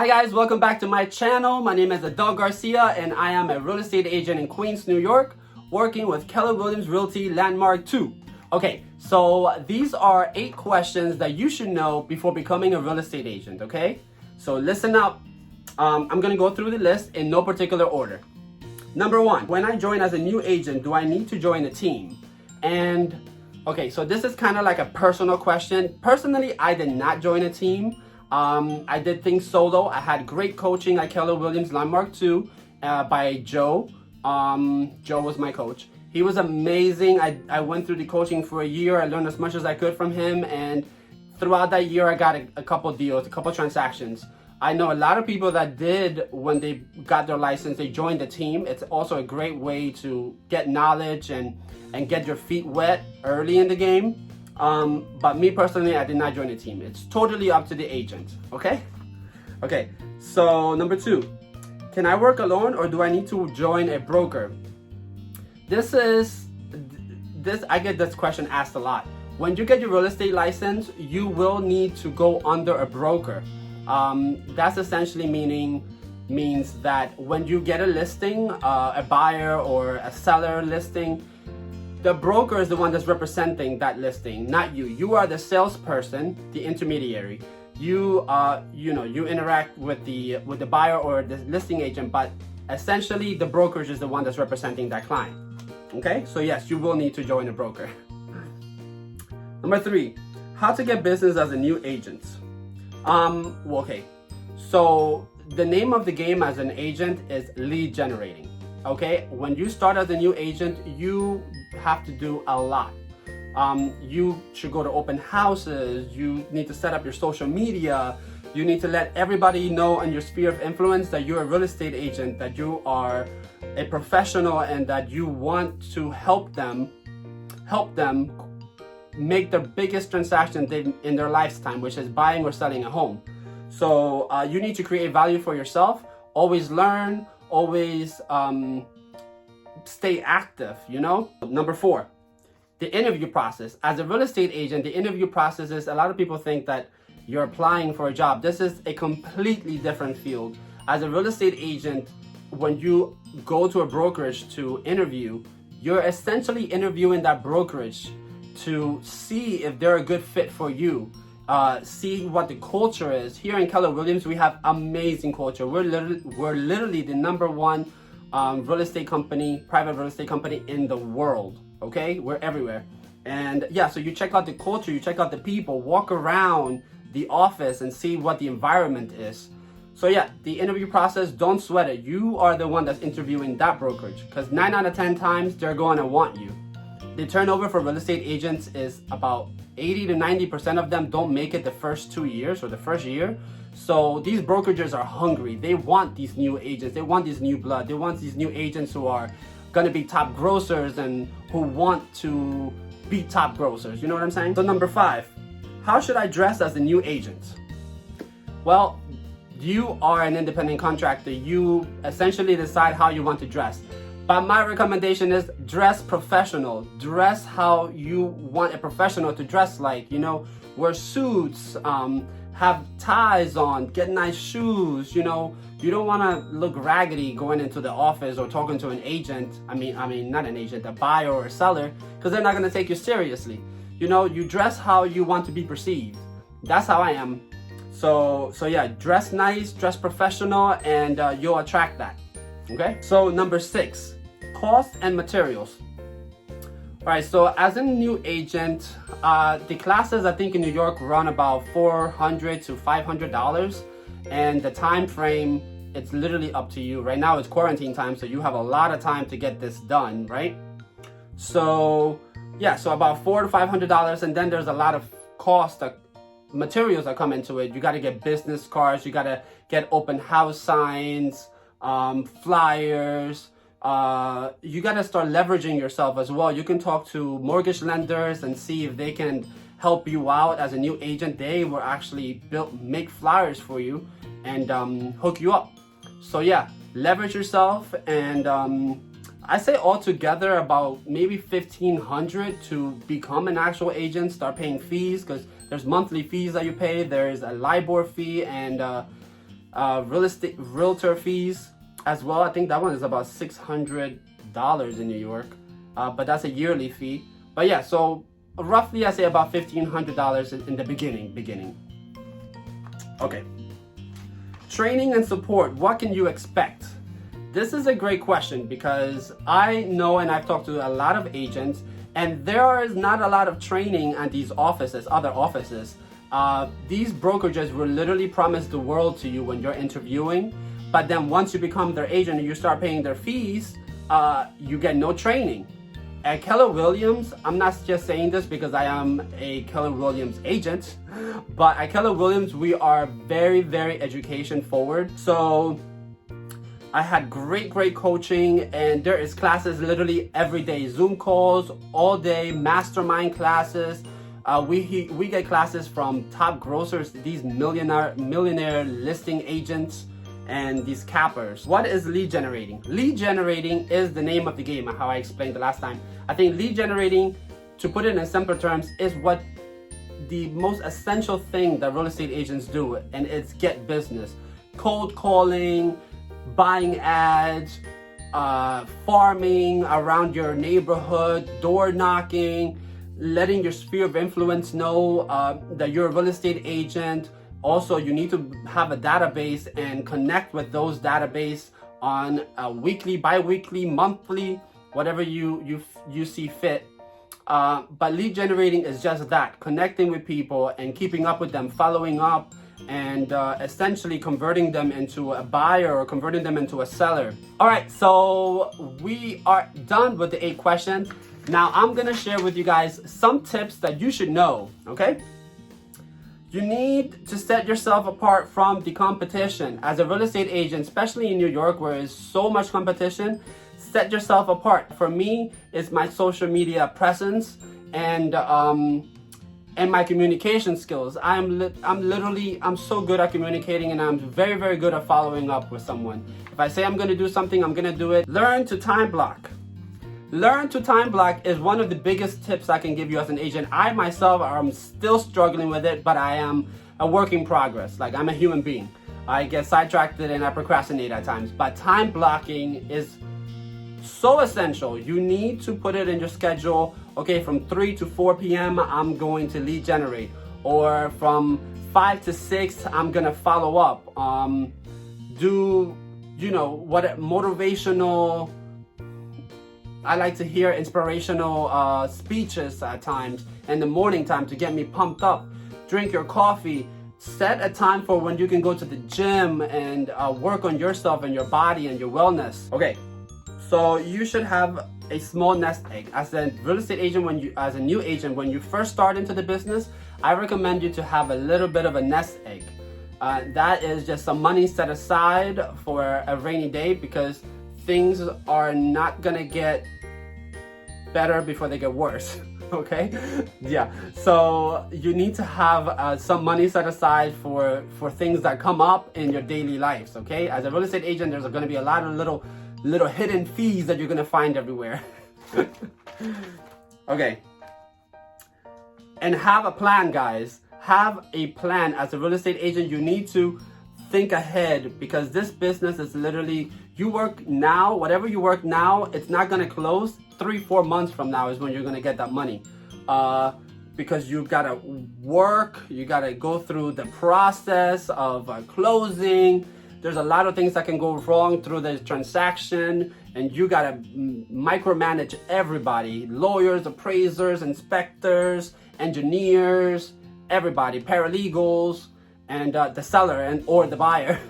Hi guys, welcome back to my channel. My name is EDEL Garcia and I am a real estate agent in Queens, New York, working with Keller Williams Realty Landmark 2. Okay, so these are 8 questions that you should know before becoming a real estate agent, okay? So listen up. I'm gonna go through the list in no particular order. Number 1, when I join as a new agent, do I need to join a team? And okay, so this is kind of like a personal question. Personally, I did not join a team. I did things solo. I had great coaching at Keller Williams Landmark 2 by Joe. Joe was my coach. He was amazing. I went through the coaching for a year. I learned as much as I could from him. And throughout that year, I got a couple deals, a couple transactions. I know a lot of people that did, when they got their license, they joined the team. It's also a great way to get knowledge and get your feet wet early in the game. But me personally, I did not join a team. It's totally up to the agent, okay? Okay, so number 2, can I work alone or do I need to join a broker? I get this question asked a lot. When you get your real estate license, you will need to go under a broker. That's essentially means that when you get a listing, a buyer or a seller listing, the broker is the one that's representing that listing, not you. You are the salesperson, the intermediary. You interact with the buyer or the listing agent, but essentially the brokerage is the one that's representing that client. Okay, so yes, you will need to join a broker. Number 3, how to get business as a new agent. Okay, so the name of the game as an agent is lead generating. Okay, when you start as a new agent, you have to do a lot. You should go to open houses. You need to set up your social media. You need to let everybody know in your sphere of influence that you're a real estate agent, that you are a professional, and that you want to help them make the biggest transaction in their lifetime, which is buying or selling a home. So you need to create value for yourself. Always learn. Always stay active, you know? Number 4, the interview process. As a real estate agent, the interview process is, a lot of people think that you're applying for a job. This is a completely different field. As a real estate agent, when you go to a brokerage to interview, you're essentially interviewing that brokerage to see if they're a good fit for you. See what the culture is. Here in Keller Williams, we have amazing culture. We're literally the #1 real estate company, private real estate company in the world. Okay, we're everywhere. And yeah, so you check out the culture, you check out the people, walk around the office and see what the environment is. So yeah, the interview process, don't sweat it. You are the one that's interviewing that brokerage, because 9 out of 10 times they're going to want you. The turnover for real estate agents is about 80 to 90% of them don't make it the first 2 years or the first year. So these brokerages are hungry. They want these new agents. They want this new blood. They want these new agents who are going to be top grossers and who want to be top grossers. You know what I'm saying? So number 5, how should I dress as a new agent? Well, you are an independent contractor. You essentially decide how you want to dress. But my recommendation is dress professional. Dress how you want a professional to dress like. You know, wear suits, have ties on, get nice shoes. You know, you don't want to look raggedy going into the office or talking to an agent. I mean, not an agent, a buyer or a seller, because they're not going to take you seriously. You know, you dress how you want to be perceived. That's how I am. So yeah, dress nice, dress professional, and you'll attract that. Okay. So number 6. Cost and materials. All right, so as a new agent, the classes I think in New York run about $400 to $500, and the time frame, it's literally up to you. Right now it's quarantine time, so you have a lot of time to get this done, right? So yeah, so about $400 to $500, and then there's a lot of materials that come into it. You got to get business cards, you got to get open house signs, flyers. You got to start leveraging yourself as well. You can talk to mortgage lenders and see if they can help you out as a new agent. They will actually make flyers for you and hook you up. So yeah, leverage yourself, and I say altogether about maybe $1,500 to become an actual agent. Start paying fees, because there's monthly fees that you pay. There's a LIBOR fee, and realtor fees as well. I think that one is about $600 in New York, but that's a yearly fee. But yeah, so roughly I say about $1,500 in the beginning. Okay. Training and support, what can you expect? This is a great question because I know, and I've talked to a lot of agents, and there is not a lot of training at these offices, other offices. These brokerages will literally promise the world to you when you're interviewing, but then once you become their agent and you start paying their fees, you get no training. At Keller Williams, I'm not just saying this because I am a Keller Williams agent, but at Keller Williams, we are very, very education forward. So I had great coaching, and there is classes literally every day, Zoom calls all day, mastermind classes. We get classes from top grocers, these millionaire listing agents, and these cappers. What is lead generating? Lead generating is the name of the game, how I explained the last time. I think lead generating, to put it in simpler terms, is what the most essential thing that real estate agents do, and it's get business. Cold calling, buying ads, farming around your neighborhood, door knocking, letting your sphere of influence know that you're a real estate agent. Also, you need to have a database and connect with those database on a weekly, bi-weekly, monthly, whatever you see fit. But lead generating is just that, connecting with people and keeping up with them, following up, and essentially converting them into a buyer or converting them into a seller. All right, so we are done with the 8 questions. Now I'm gonna share with you guys some tips that you should know, okay? You need to set yourself apart from the competition. As a real estate agent, especially in New York where there's so much competition, set yourself apart. For me, it's my social media presence and my communication skills. I'm so good at communicating, and I'm very, very good at following up with someone. If I say I'm gonna do something, I'm gonna do it. Learn to time block. Learn to time block is one of the biggest tips I can give you as an agent. I myself am still struggling with it, but I am a work in progress. Like, I'm a human being. I get sidetracked and I procrastinate at times, but time blocking is so essential. You need to put it in your schedule. Okay, from 3 to 4 p.m. I'm going to lead generate, or from 5 to 6 I'm gonna follow up. Do what motivational, I like to hear inspirational speeches at times in the morning time to get me pumped up. Drink your coffee. Set a time for when you can go to the gym and work on yourself and your body and your wellness. Okay, so you should have a small nest egg. As a real estate agent, as a new agent, when you first start into the business, I recommend you to have a little bit of a nest egg. That is just some money set aside for a rainy day, because things are not gonna get better before they get worse. Okay, yeah, so you need to have some money set aside for things that come up in your daily lives. Okay, as a real estate agent, there's going to be a lot of little hidden fees that you're going to find everywhere. Okay, and have a plan, guys. Have a plan. As a real estate agent, you need to think ahead, because this business is literally, you work now, whatever you work now, it's not going to close. 3-4 months from now is when you're going to get that money, because you got to work, you got to go through the process of closing. There's a lot of things that can go wrong through the transaction, and you got to micromanage everybody: lawyers, appraisers, inspectors, engineers, everybody, paralegals, and the seller or the buyer.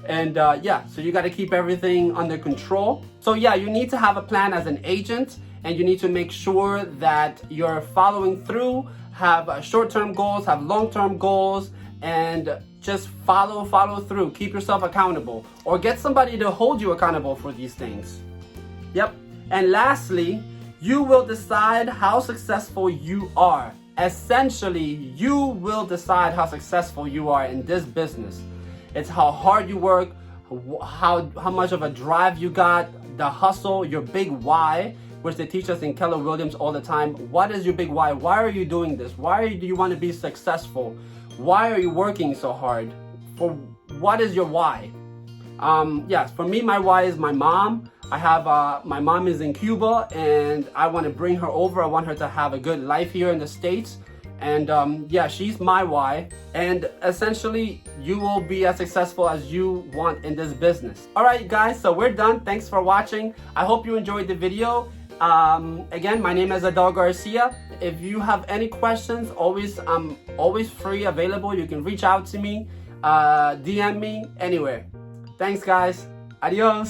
And yeah, so you got to keep everything under control. So yeah, you need to have a plan as an agent, and you need to make sure that you're following through, have short-term goals, have long-term goals, and just follow through. Keep yourself accountable, or get somebody to hold you accountable for these things. Yep. And lastly, you will decide how successful you are. Essentially, you will decide how successful you are in this business. It's how hard you work, how much of a drive you got, the hustle, your big why, which they teach us in Keller Williams all the time. What is your big why? Why are you doing this? Why do you want to be successful? Why are you working so hard? For what is your why? Yes, for me, my why is my mom. I have my mom is in Cuba, and I want to bring her over. I want her to have a good life here in the States. And yeah, she's my why. And essentially, you will be as successful as you want in this business. All right, guys, so we're done. Thanks for watching. I hope you enjoyed the video. Again, my name is EDEL Garcia. If you have any questions, I'm always free, available. You can reach out to me, DM me, anywhere. Thanks, guys. Adios.